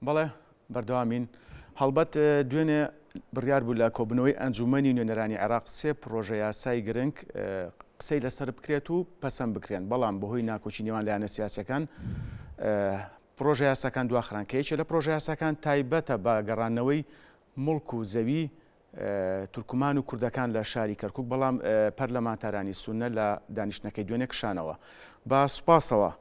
بەڵێ بەردەوامین هەڵبەت دوێنێ بڕیار بوو لە کۆبنەوەی ئەنجومەنی نوێنەرانی عێراق سێ پرۆژە یاسای گرنگ قسەی لەسەر بکرێت و پەسەند بکرێن، بەڵام بەهۆی ناکۆچی نێوان لایەنە سیاسیەکان پرۆژە یاساکان دواخران کە یەکێک لە پرۆژە یاساکان تایبەتە بە گەڕانەوەی مڵک و زەوی تورکمان و کوردەکان لە شاری کەرکووک، بەڵام پەرلەمانتارانی سونە لە دانیشتنەکەی دوێنێ کشانەوە. بە سوپاسەوە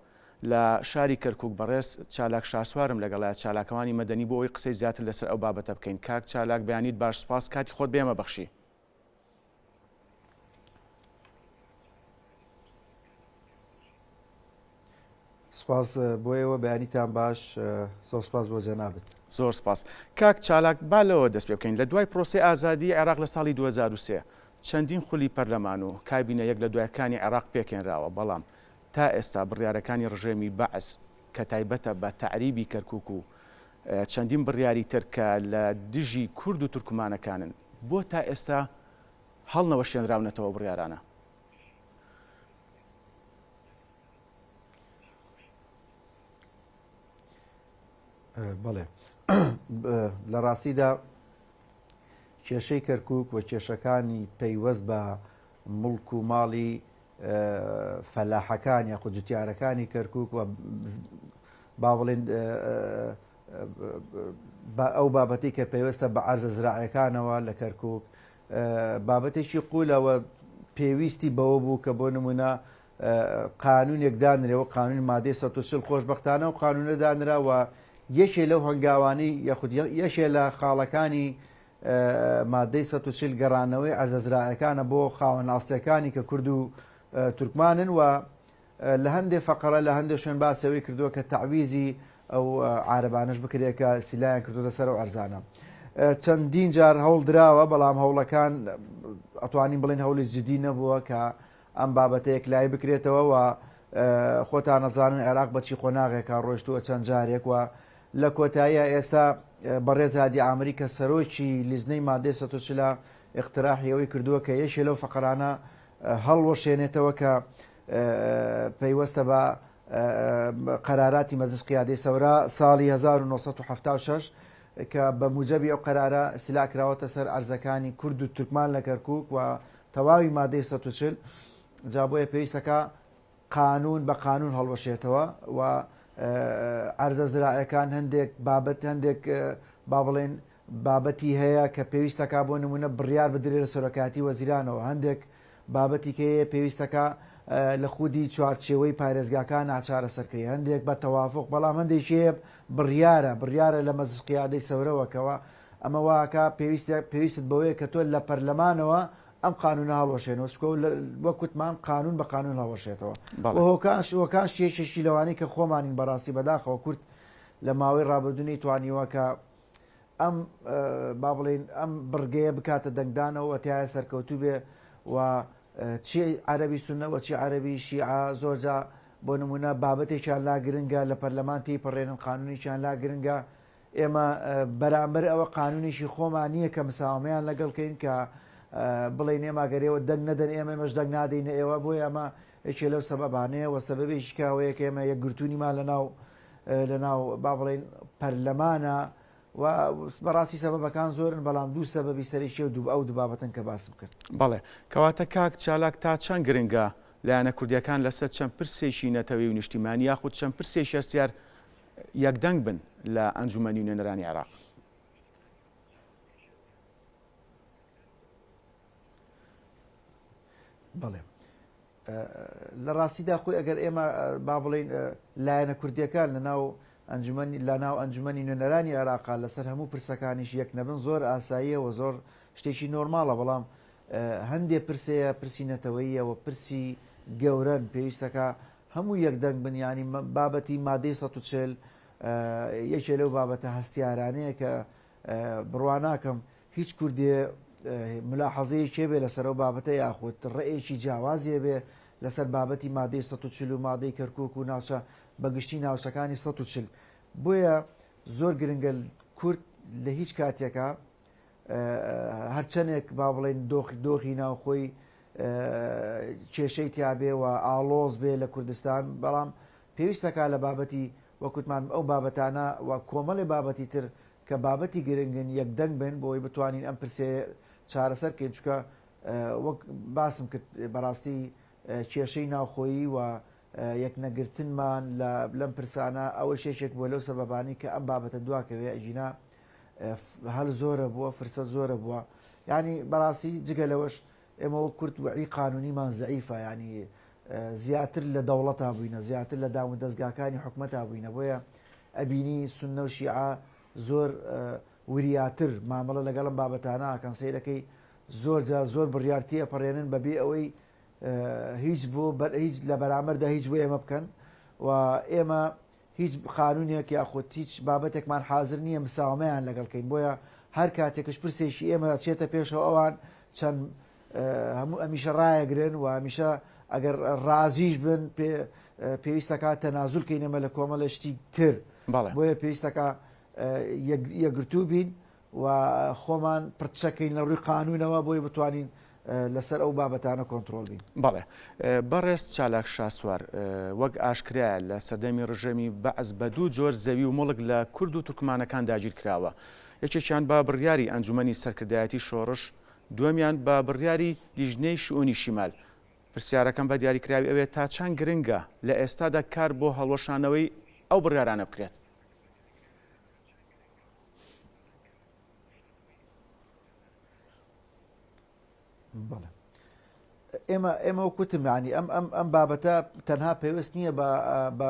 لە شاری کەرکووک بەڕێز چالاک شارسوارم لەگەڵای چالاکەوانی مەدەنی بۆ ئەوەی قسەی زیاتر لەسەر ئەو بابەتە بکەین. کاک چالاک بەیانیت باش، سپاس، کاتی خۆت بێمە بەخشی. سپاس بۆ ئێوە، بەیانیتان باش، زۆر سپاس بۆ جەنابێت. زۆر سپاس. کاک چالاک با لەوە دەست پێ بکەین. لە دوای پرۆسەی ئازادی عێراق لە ساڵی 2003 چەندین خولی پەرلەمان و کابینە یەک لە دوایەکانی عێراق پێکێنراوە، بەڵام تا ئێستا بڕیارەکانی ڕژێمی بەعس کە تایبەتە بە تەعریبی کەرکووک و چەندین بڕیاری تر کە لە دژی کورد و تورکمانەکانن بۆ تا ئێستا هەڵنەوە شێنراونەتەوە بڕیارانە. بەڵێ لە ڕاستیدا کێشەی کەرکووک و کێشەکانی پەیوەست بە مڵک و ماڵی فەلاحەکان یاخود جوتیارەکانی کەرکووک و با بڵێن ئەو بابەتی کە پێوەستە بە عەرزە زراعیەکانەوە لە کەرکووک بابەتێکی قوولەوە پێویستی بەوە بوو کە بۆ نمونە قانونێک دانرێەوە، قانون مادەی 140 خۆشبەختانە و قانونە دانراوە یەکێ لەو هەنگاوانی یاخود یەکێ لە خاڵەکانی مادەی 140 گەڕانەوەی عەرزە زراعیەکانە بۆ خاوەن ئاستەکانی کە کورد و تورکمانن و لە هەندێک فەقەرە لە هەندێک شوێن باسەوەی کردووە کە تەعویزی ئەو عارەبانەش بکرێت کە سیلایان کردو لەسەر ئەو عەرزانە. چەندین جار هەوڵ دراوە، بەڵام هەوڵەکان ئەتوانین بڵێن هەوڵی جدی نەبووە کە ئەم بابەتەیەک لای بکرێتەوە و خۆتان نەزانن عێراق بەچی خۆناغێکا ڕۆیشتووە چەند جارێک و لە کۆتاییە ئێستا بەڕێز هادی عامری کە سەرۆکی لیزنەی مادەی 140 اقتراحی ئەوەی کردووە کە یەکێ لەو فەقەرانە هەڵوەشێنێتەوە کە پەیوەستە بە قەراراتی مەجلیس قیادەی سەورا ساڵی 1976 کە بە موجەبی ئەو قەرارە ئیستیلا کراوەتە سەر عەرزەکانی کورد و تورکمان لە کەرکووک و تەواوی مادەی 140 جا بۆیە پێویستەکە قانون بە قانون هەڵوەشێتەوە و عەرزە زراعیەکان هەندێک بابەت هەندێک با بڵێن بابەتی هەیە کە پێویستەکە بۆ نمونە بڕیار بدرێت لە سەرۆکاتی وەزیرانەوە، هەندێک بابەتی کە پێویستەکە لە خودی چوارچێوەی پارێزگاکان ناچارە سەرکەی، هەندێک بە تەوافق، بەڵام هەندێکی بڕیارە لە مەجلیس قیادەی سەورەوەکەوە ئەمە واکە پێویست بەوەیە کە تۆ لە پەرلەمانەوە ئەم قانونە هەڵوەشێنەوە وەکوتمان قانون بە قانون هەڵوەشێتەوە. هۆکان شێشێکی لەوانەی کە خۆمانین بەڕاستی بەداخەوە کورد لە ماوەی ڕابردوونی توانیوە کە ئەم با بڵێن ئەم بڕگەیە بکاتە دەنگدانەوە تایە سەرکەوتوو بێ و چی عەرەبی سوننەوە چی عەرەبی شیعە زۆرجا بۆ نمونە بابەتێکیان لا گرنگە لە پەرلەمان تێپەڕێنن، قانونێکیان لا گرنگە. ئێمە بەرامبەر ئەوە قانونێکی خۆمان نییە کە مساومەیان لەگەڵکەین کە بڵێن ئێماگەرەوە دەنگ نەدەن ئێمە مەش دەنگ نادەینە ئێوە، بۆی ئەمە یەکێ لەو سەبەبانەیە و سەبەبێکی کاوەیە کە ئێمە یەکگرتوونیمان لەناو با بڵێن پەرلەمانە و بەڕاستی سەبەبەکان زۆرن، بەڵام دوو سەبەبی سەرێکی ئەو دوو بابەتن کە باسم کرد. بەڵێ کەواتە کاک چالاک تا چەند گرنگە لایەنە کوردیەکان لەسەر چەند پرسێکی نەتەوەی و نیشتیمانی یاخود چەند پرسێکی هەستیار یەکدەنگ بن لە ئەنجومەنی نوێنەرانی عێراق؟ بەڵێ لە ڕاستیدا خۆی ئەگەر ئێمە با بڵێن لایەنە کوردیەکان لەناو ئەنجومەنی نوێنەرانی عێراقا لەسەر هەموو پرسەکانیش یەک نەبن زۆر ئاساییەوە زۆر شتێکی نۆرماڵە، بەڵام هەندێک پرسەیە پرسی نەتەوەییەوە پرسی گەورەن پێویستەکە هەموو یەکدەنگ بن، ینی بابەتی مادەی 140 یەکێ لەو بابەتە هەستیارانەیە کە بڕواناکەم هیچ کوردێ ملاحەزەیەکێ بێ لەسەر ئەو بابەتە یاخود ڕێیەکی جیاوازیە بێ لەسەر بابەتی مادەی 140 و مادەی کەرکووک و ناوچە بەگشتی ناوچەکانی 140. بۆیە زۆر گرنگە کورد لە هیچ کاتێکە هەرچەندێک با بڵێن دۆخی ناوخۆی کێشەی تیابێ و ئاڵۆز بێ لە کوردستان، بەڵام پێویستەکە لە بابەتی وەکوتمان ئەو بابەتانە و کۆمەڵی بابەتی تر کە بابەتی گرنگن یەکدەنگ بن بۆی بتوانین ئەم پرسێ چارەسەر بکەین چکە وەک باسم کرد بەڕاستی کێشەی ناوخۆیی و یەک نەگرتنمان لەم پرسانە ئەوە شێشێک بۆ لەو سەبەبانی کە ئەم بابەتە دواکەوێ ئەجینا هەل زۆرە بووە فرسەت زۆرە بووە ینی بەڕاستی جگە لەوەش ئێمە وەک کورت وعی قانونیمان زەعیفە ینی زیاتر لە دەوڵەتا بووینە زیاتر لە داون دەستگاکانی حکومەتا بووینە بۆیە ئەبینی سونە و شیعە زۆر وریاتر مامەڵە لەگەڵم بابەتانە ئاکەن سەیرەکەی زۆر بڕیارتیە پەڕێنن بەبێ ئەوەی هیچ بۆ هیچ لە بەرامبەردا هیچ بۆ ئێمە بکەن و ئێمە هیچ قانونێک یاخود هیچ بابەتێکمان حاضر نییە مساومەیان لەگەڵکەین بۆیە هەر کاتێکش پرسێکی ئێمە چێتە پێشەوە ئەوان چەند هەموو ئەمیشە ڕایەگرن و هەمیشە ئەگەر ڕازیش بن پێویستەکە تەنازولکەین ئێمە لە کۆمەڵە شتی تر بۆیە پێویستەکە یەکگرتوو بین و خۆمان پرچەکەین لە ڕووی قانونەوە بۆی بتوانین لەسەر ئەو بابەتانە کۆنتترۆل بین. بەڵێ بەڕێز چالاک شاسوار وەک ئاشکرایە لە سەردەمی ڕژەمی بەعز بە دوو جۆر زەوی و مڵک لە کورد و تورکمانەکان داگیر کراوە. یەکێکیان بە بڕیاری ئەنجومەنی سەرکردایەتی شۆڕش، دووەمیان بە بڕیاری لیژنەی شئونی شیمال. پرسیارەکەم بە دیاریکراوی ئەوێت تا چەند گرنگە لە ئێستادا کار بۆ هەڵوەشانەوەی ئەو بڕیارانە بکرێت. بەڵێ ئێمە وەکوتم ینی ئەم بابەتە تەنها پێویست نییە بە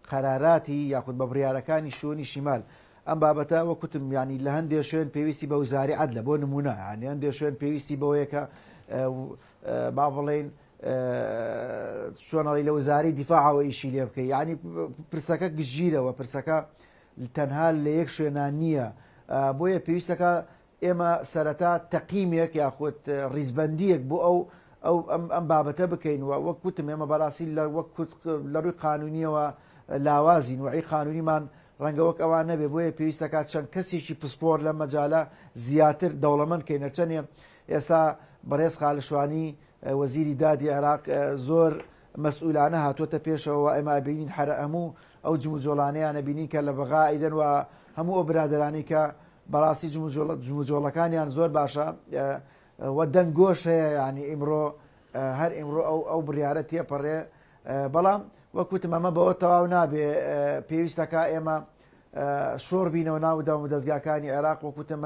قەراراتی یاخود بە بڕیارەکانی شۆنی شیمال ئەم بابەتە وەکوتم ینی لە هەندێک شوێن پێویستی بە وزاری عەدلە بۆ نمونە ینی هەندێک شوێن پێویستی بەوەیەکە با بڵێن شۆنەڵی لە وزاری دیفاعەوە ئیشی لێ بکەی ینی پرسەکە گژیرەوە پرسەکە تەنها لە یەک شوێنان نییە بۆیە پێویستەکە ئێمە سەرەتا تەقیمێک یاخود ڕیزبەندیەک بۆ ئەم بابەتە بکەین و وەک وتم ئێمە بەڕاستی لە ڕووی قانونیەوە لاوازین وعی قانونیمان ڕەنگەوەک ئەوان نەبێ بۆیە پێویستەکە چەند کەسێکی پسپۆر لە مەجالە زیاتر دەوڵەمەند کەینە چەندێ ئێستا بەڕێز خاڵشوانی وەزیری دادی عێراق زۆر مەسئولانە هاتوۆتە پێشەوە ئێمە بینین حرە هەموو ئەو جموجۆڵانەیانە بینین کە لە بەغائیدن و هەموو ئەو برادرانی کە بەڕاستی جموجۆڵەکانیان زۆر باشە وە دەنگۆش هەیە ینی ئیمڕۆ هەر ئیمڕۆ ئەو بڕیارە تێپەڕێ بەڵام وەکوتم ئەمە بەوە تەواو نابێ پێویستەکە ئێمە شۆڕ بینەوە ناودام و دەستگاکانی عێراق وەکوتم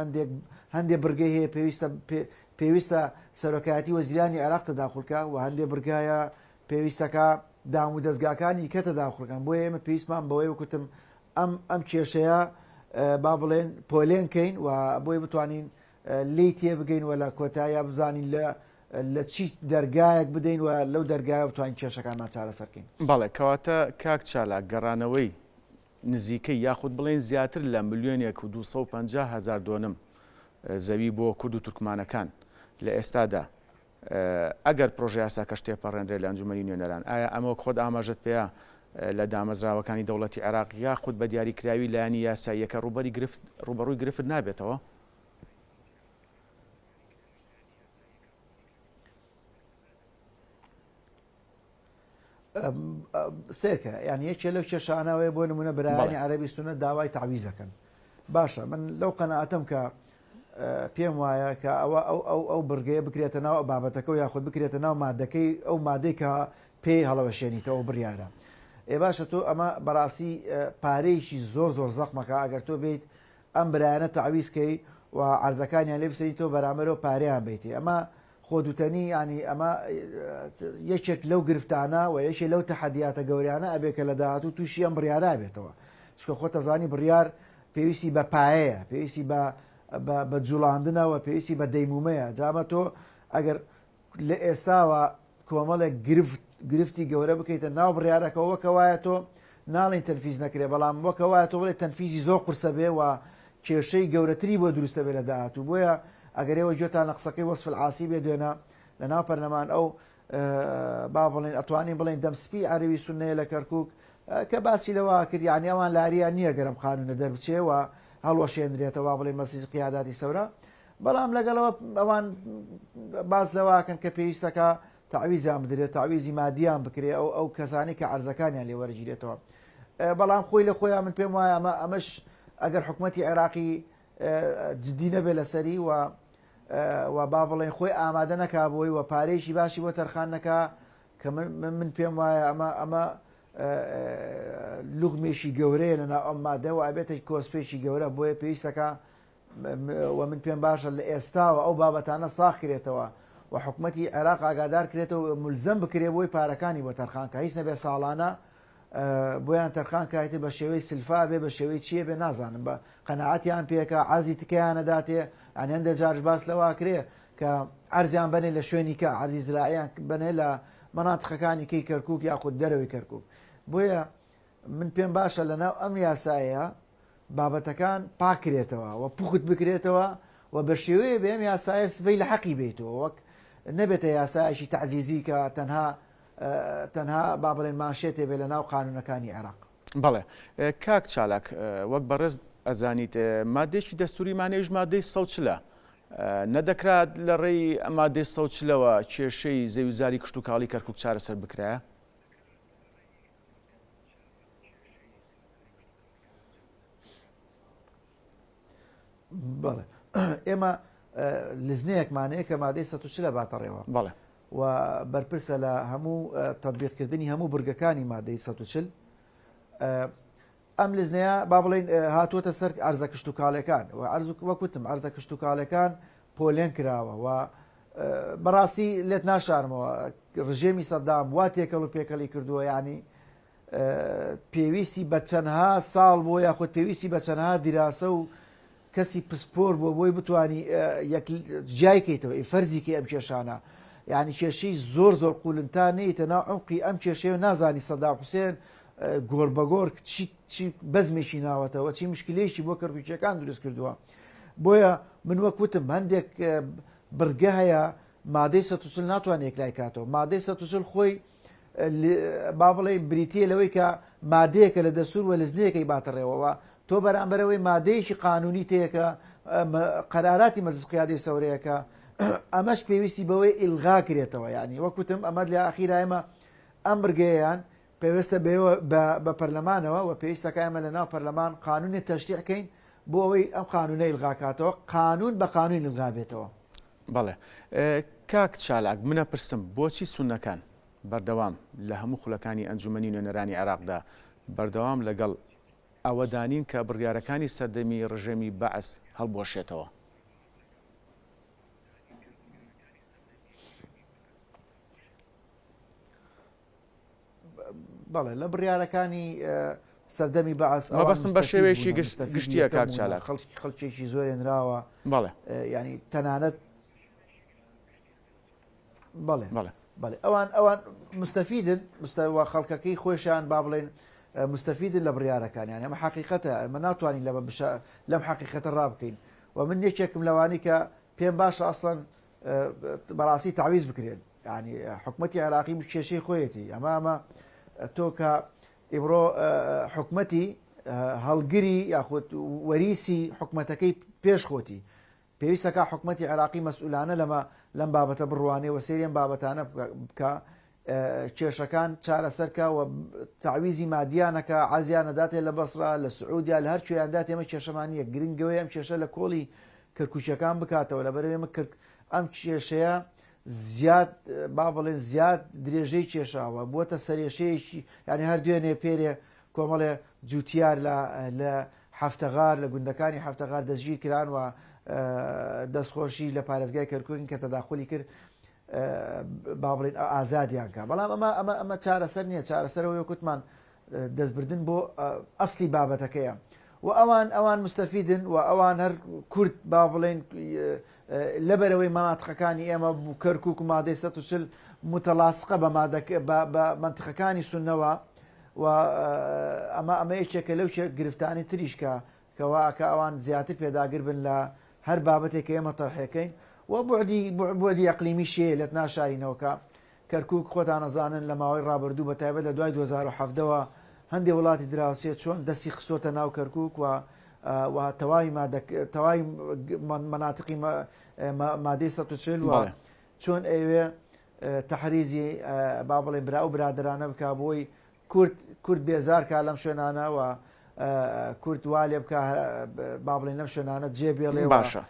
هەندێک برگەی هەیە پێویستە سەرۆکایەتی وەزیرانی عێراق تەداخڵکە و هەندێک برگایە پێویستەکە دام و دەستگاکانی کە تەداخڵکەن بۆیە ئێمە پێویستمان بەوەی وەکوتم ئەم کێشەیە با بڵێن پۆلێنکەین و بۆی بتوانین لی تێ بگەین و لە کۆتایە بزانین لە چی دەرگایەک بدەین و لەو دەرگایە بتوانین کێشەکانمان چارەسەرکەین. بەڵێ کەواتە کاک چالاک گەڕانەوەی نزیکەی یاخود بڵێن زیاتر لە 1,250,000 دۆنم زەوی بۆ کورد و تورکمانەکان لە ئێستادا ئەگەر پرۆژه یاساکە تێپەڕێنرێ لە ئەنجومەنی نوێنەران ئایا ئەمە خۆت ئاماژەت پێەیە لە دامەزراوەکانی دەوڵەتی عێراق یاخود بە دیاریکراوی لایەنی یاساییەکە ڕوبەڕووی گرفت نابێتەوە؟ سێکە یان یەکێ لەو کێشانەوەی بۆ نمونە برایانی عەرەبی سونە داوای تعویزەکەن باشە من لەو قەنەعەتم کە پێم وایە کە ئەو بڕگەیە بکرێتە ناو بابەتەکە و یاخود بکرێتە ناو مادەکەی ئەو مادەی کە پێی هەڵەوەشێنیتەوە بڕیارە باشە تۆ ئەمە بەڕاستی پارەیەکی زۆر زەخمەکە ئەگەر تۆ بیت ئەم برایانە تعویزکەی و عەرزەکانیان لێ بسەریتەوە بەرامبەرەوە پارەیان بیتی ئەمە خۆدوتەنی ینی ئەمە یەکێک لەو گرفتانە و یەکێک لەو تەحەدیاتە گەوریانە ئەبێکە لە داهاتوو تووشی ئەم بڕیارە بێتەوە چکە خۆ تەزانی بڕیار پێویستی بە پایەیە پێویستی بە جوڵاندنەوە پێویستی بە دەیمومەیە جامە تۆ ئەگەر لە ئێستاوە کۆمەڵێک گرفتی گەورە بکەیتە ناو بڕیارەکە وەکەوایە تۆ ناڵین تەنفیز نەکرێ بەڵام وەکەوایە تۆ بڵێ تەنفیزی زۆر قورسە بێ و کێشەی گەورەتری بۆ دروستە بێ لە داهاتوو بۆیە ئەگەر ئێوە گوێتان لە قسەکەی وەسف العاسی بێ دوێنە لە ناو پەرلەمان ئەو با بڵێن ئەتوانین بڵێن دەمسپی عەرەبی سوننەیە لە کەرکووک کە باسی لەوە کرد یعنی ئەوان لاریان نییە گەرم قانونە دەربچێ و هەڵوەشێنرێتەوە بڵێ مەسیز قیاداتی سەورە بەڵام لەگەڵەوە ئەوان باز لەواکەن کە پێویستەکە تعویزیان بدرێت تعویزی مادیان بکرێ ئەو کەسانی کە عەرزەکانیان لێ وەرەگیرێتەوە بەڵام خۆی لە خۆیان من پێم وایە ئەمەش ئەگەر حکوومەتی عێراقی جددی نەبێت لەسەری و با بڵێن خۆی ئامادە نەکا بۆی و پارێکی باشی بۆ تەرخان نەکا کە من پێم وایە ئەمە لوغمێشی گەورەیە لەناو ئەم مادە و ئابێتە کۆسپێکی گەورە بۆیە پێویستەکە و من پێم باشە لە ئێستاوە ئەو بابەتانە ساخ کرێتەوە و حکوومەتی عێراق ئاگادار کرێتەوە ملزەم بکرێ بۆی پارەکانی بۆ تەرخانکە هیچ نەبێ ساڵانە بۆیان تەرخان کایتە بە شێوەی سلفا بێ بە شێوەی چیە بێ نازانم بە قەنەعەتیان پێکە عازی تکەیانەداتێ ئەنی هەندێک جارش باس لەوا کرێ کە عەرزیان بنێ لە شوێنی کە عەرزی زراعیان بنێ لە مەناتقەکانی کەی کەرکووک یاخود دەرەوەی کەرکووک بۆیە من پێم باشە لەناو ئەم یاسایە بابەتەکان پاکرێتەوە و پوخت بکرێتەوە و بە شێوەیە بێ ئەم یاسایە سبەی لە حەقی بێتەوە وەک نەبێتە یاسایەکی تەعزیزی کە تەنها با بڵێن ماشێتێ بێ لە ناو قانونەکانی عێراق. بەڵێ کاک چالاک وەک بەڕێز ئەزانیت مادێکی دەستوریمانێژ مادەی سەوچلە نەدەکرات لە ڕێی مادەی سەوچلەوە کێشەی زەویزاری کشت و کاڵی کەرکووک چارەسەر بکرایە؟ بەڵێ ئێمە لزنەیەکمانەیە کە مادەی ١40 باتەڕێەوە بەڵێ و بەرپرسە لە هەموو تەطبیقکردنی هەموو بورگەکانی مادەی ١40 ئەم لزنەیە با بڵێن هاتووەتە سەر ئەرزە کشت و کاڵەکان و وەکوتم ئەرزە کشت و کاڵەکان پۆلێن کراوە و بەڕاستی لێت ناشارمەوە ڕژێمی سەدام وا تێکەڵ و پێکەڵی کردووە یعنی پێویستی بە چەندها ساڵ بۆ یاخود پێویستی بە چەندها دیراسە و کەسی پسپۆر بۆ بۆی بتانی جایکەیتەوە فەرزیکە ئەم کێشانە یعنی کێشەی زۆر قولنتان نیتە ناو عمقی ئەم کێشەیە نازانی سەدام حوسێن گۆر بەگۆر چی بەزمێکی ناوەتەوە چی مشکلێکی بۆ کەرکووچەکان دروست کردووە بۆیە من وەکوتم هەندێک بڕگە هەیە مادەی ١40 ناتوانێت لای کاتەوە مادەی ١40 خۆی با بڵێ بریتە لەوەی کە مادەیەکە لە دەستور وە لزنەیەکەی باتەڕێەوە تۆ بەرامبەرەوەی مادەیەکی قانونی تەیەکە قەراراتی مەجلس قیادەی سەورەیەکە ئەمەش پێویستی بەوەی ئیلغا کرێتەوە یعنی وەکوتم ئەمە لە ئاخیرا ئێمە ئەم بڕگەیان پێویستە بە پەرلەمانەوە و پێویستەکە ئێمە لە ناو پەرلەمان قانونی تەشریعکەین بۆ ئەوەی ئەم قانونە ئیلغاکاتەوە قانون بە قانون ئیلغا بێتەوە. بەڵێ کاک چالاک منە پرسم بۆچی سونەکان بەردەوام لە هەموو خولەکانی ئەنجومەنی نوێنەرانی عێراقدا بەردەوام لەگەڵ ئەوەدانین کە بڕیارەکانی سەردەمی ڕژێمی بەعس هەڵبۆشێتەوە؟ بەڵێ لە بڕیارەکانی سەردەمی بەعس بەسم بە شێوەیەکی گشتیە کاک چالاک خەڵکێکی زۆرێنراوە بەڵێ ینی تەنانەت بەڵێ بەڵێ بەڵێ ئەوان مستەفیدن مستەوە خەڵکەکەی خۆشیان با بڵێن مستەفیدن لە بڕیارەکان ئەمە حقیقەتە ئەمە ناتوانین لەم حقیقەتە ڕابکەین و من یەکێکم لەوانی کە پێم باشە ئەسڵەن بەڕاستی تعویز بکرێن ینی حکوومەتی عێراقی کێشەی خۆیەتی ئەمە تۆ کە ئیمڕۆ حکوومەتی هەڵگری یاخود وەریسی حکوومەتەکەی پێش خۆتی پێویستەکە حکوومەتی عێراقی مەسئولانە لەم بابەتە بڕوانێ و سێریان بابەتانە بکە کێشەکان چارەسەرکە و تعویزی مادیانەکە عازیانەداتێ لە بەسرا لە سعودیا لە هەر کوێیاندات ئێمە کێشەمانیە گرنگەوەی ئەم کێشە لە کۆڵی کەرکووچەکان بکاتەوە لەبەرەوەی ئێمە ئەم کێشەیە زیاد با بڵێن زیاد درێژەی کێشاوە بووەتە سەرێشەیەکی ینی هەر دوێنێ پێرێ کۆمەڵێ جوتیار لە هەفتەغار لە گوندەکانی هەفتەغار دەستگیر کران و دەستخۆشی لە پارێزگای کەرکووکین کە تەداخلی کرد با بڵێن ئازادیانکە بەڵام ئەمە چارەسەر نییە چارەسەرەوەی کوتمان دەستبردن بۆ ئەسلی بابەتەکەیە و ئەوان مستەفیدن و ئەوان هەر کورد با بڵێن لەبەرەوەی مەناتقەکانی ئێمە کەرکووک و مادەی ١40 متەلاسقە بە منتقەکانی سونەوە و ئەمە یەکێکە لەو گرفتانی تریشکە کەواکە ئەوان زیاتر پێداگر بن لە هەر بابەتێک کە ئێمە تەرحێکەین و بۆدی ئەقلیمی شێ لەت ناشارینەوەکە کەرکووک خۆتان نەزانن لە ماوەی ڕابردوو بە تایبەت لە دوای 2007ەوە هەندێک وڵاتی دراوسێت چۆن دەستی خسۆتە ناو کەرکووک و تەواوی مناتقی مادەی ١40 و چۆن ئەوێ تەحریزی با بڵێ برا و برادرانە بکە بۆی کورد بێزار کا لەم شوێنانەوە کورد وا لێ بکە با بڵێن لەم شوێنانە جێ بێڵێ باشە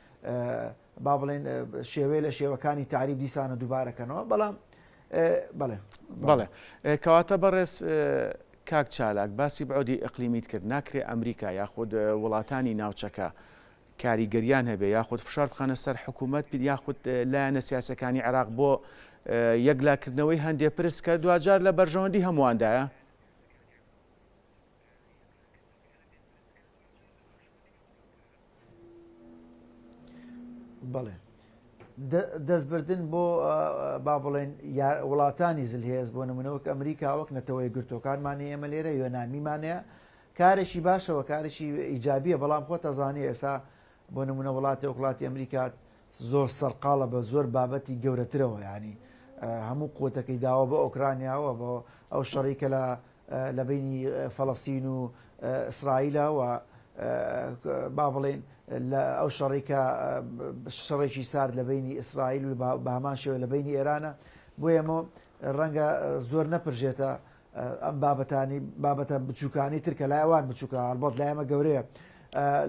با بڵێن شێوەیە لە شێوەکانی تعریب دیسانە دووبارەکەنەوە بەڵام بەڵێ کەواتە بەڕێز کاک چالاک باسی بەعودی ئەقلیمیت کرد ناکرێ ئەمریکا یاخود وڵاتانی ناوچەکە کاریگەریان هەبێ یاخود فشار بخانە سەر حکوومەت یاخود لایەنە سیاسەکانی عێراق بۆ یەکلاکردنەوەی هەندێک پرس کە دوجار لە بەرژەوەندی هەموواندایە. بەڵێ دەستبردن بۆ با بڵێن وڵاتانی زلهێز بۆ نمونەوەک ئەمریکا وەک نەتەوەی گرتوەکانمانی ئێمە لێرە یۆنامیمانەیە کارێکی باشەوە کارێکی ئیجابیە بەڵام خۆ تەزانانی ئێستا بۆ نمونە وڵاتی ئەمریکا زۆر سەرقاڵە بە زۆر بابەتی گەورەترەوە ینی هەموو قوتەکەی داوە بە ئۆکرانیاوە بۆ ئەو شەڕیکە لە بینی فەڵەستین و ئیسرائیلەوە با بڵێن لە ئەو شەڕێکە شەڕێکی سارد لە بینی ئیسرائیل و بە هەمان شێوە لە بینی ئێرانە بۆ ئێمە ڕەنگە زۆر نەپرژێتە ئەم بابەتە بچووکانی ترکە لایوان بچووکە هەڵبەت لایەمە گەورەیە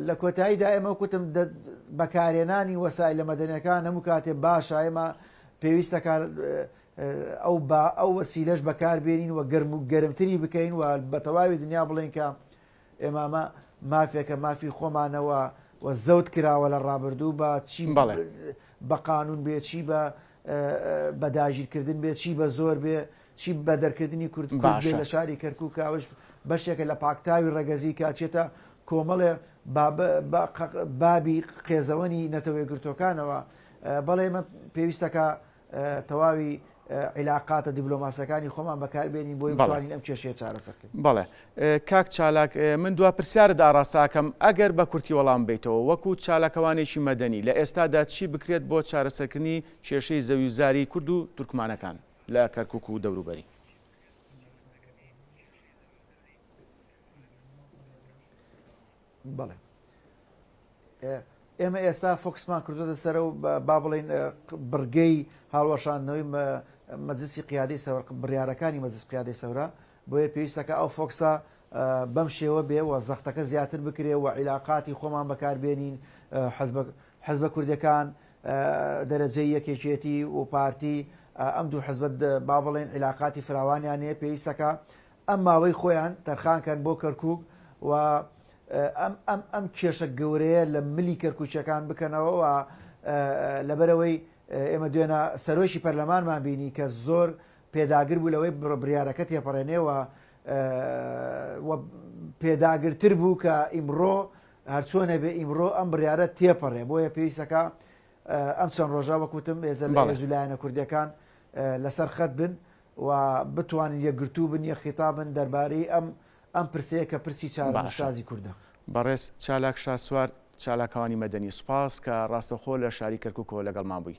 لە کۆتاییدا ئێمە کوتم بەکارێنانی وەسایل لە مەدەنیەکان هەموو کاتێ باشە ئێمە پێویستەکە ئەو وەسیلەش بەکاربێنین و گەرمتری بکەین و بە تەواوی دنیا بڵێن کە ئێمامە مافێکە مافی خۆمانەوە و زەوت کراوە لە ڕابردوو بە چی بە قانون بێ چی بە داگیرکردن بێ چی بە زۆر بێ چی بە دەرکردنی کورد بێ لە شاری کەرکووک کاوش بەشێکە لە پاکتاوی ڕێگەزی کاچێتە کۆمەڵێ بابی قێزەوەنی نەتەوەی گرتوەکانەوە بەڵێ ئێمە پێویستەکە تەواوی عیلاقاتە دیبلۆماسیەکانی خۆمان بەکاربێنین بۆی بتوانین ئەم کێشەیە چارەسەرکردن. بەڵێ کاک چالاک من دوا پرسیارت ئاڕاستاکەم ئەگەر بە کورتی وەڵام بیتەوە وەکو چالاکەوانێکی مەدەنی لە ئێستادا چی بکرێت بۆ چارەسەرکردنی کێشەی زەویزاری کورد و تورکمانەکان لە کەرکووک و دەوروبەری؟ بەڵێ ئێمە ئێستا فۆکسمان کردوتە سەر و با بڵێن بڕگەی هاوڵەشاندنەوەی مەجلیسی قیادەی سەورە بڕیارەکانی مەجلیس قیادەی سەورە بۆیە پێویستەکە ئەو فۆکسە بەم شێوە بێ و زەختەکە زیاتر بکرێ و عیلاقاتی خۆمان بەکاربێنین حەزبە کوردەکان دەرەجەی یەکێکێتی و پارتی ئەم دوو حەزبەت با بڵێن عیلاقاتی فراوانیان هەیە پێویستەکە ئەم ماوەی خۆیان تەرخانکەن بۆ کەرکووک و ئەم کێشە گەورەیە لە ملی کەرکووچەکان بکەنەوە و لەبەرەوەی ئێمە دوێنە سەرۆشی پەرلەمانمان بینی کە زۆر پێداگر بوو لەوەی بڕیارەکە تێپەڕێنێەوە پێداگرتر بوو کە ئیمڕۆ هەرچۆنە بێ ئیمڕۆ ئەم بڕیارە تێپەڕێ بۆیە پێویستەکە ئەم چەند ڕۆژە وەکوتم ێزە لە هێزولایەنە کوردەکان لەسەر خەت بن و بتوانین یەکگرتوو بن یە خیتابن دەربارەی ئەم پرسەیە کە پرسی چارەسازی کووردە. بەڕێز چالاک شاسوار چالاکەوانی مەدەنی سوپاس کە ڕاستەخۆ لە شاری کەرکووکەوە لەگەڵمان بووی.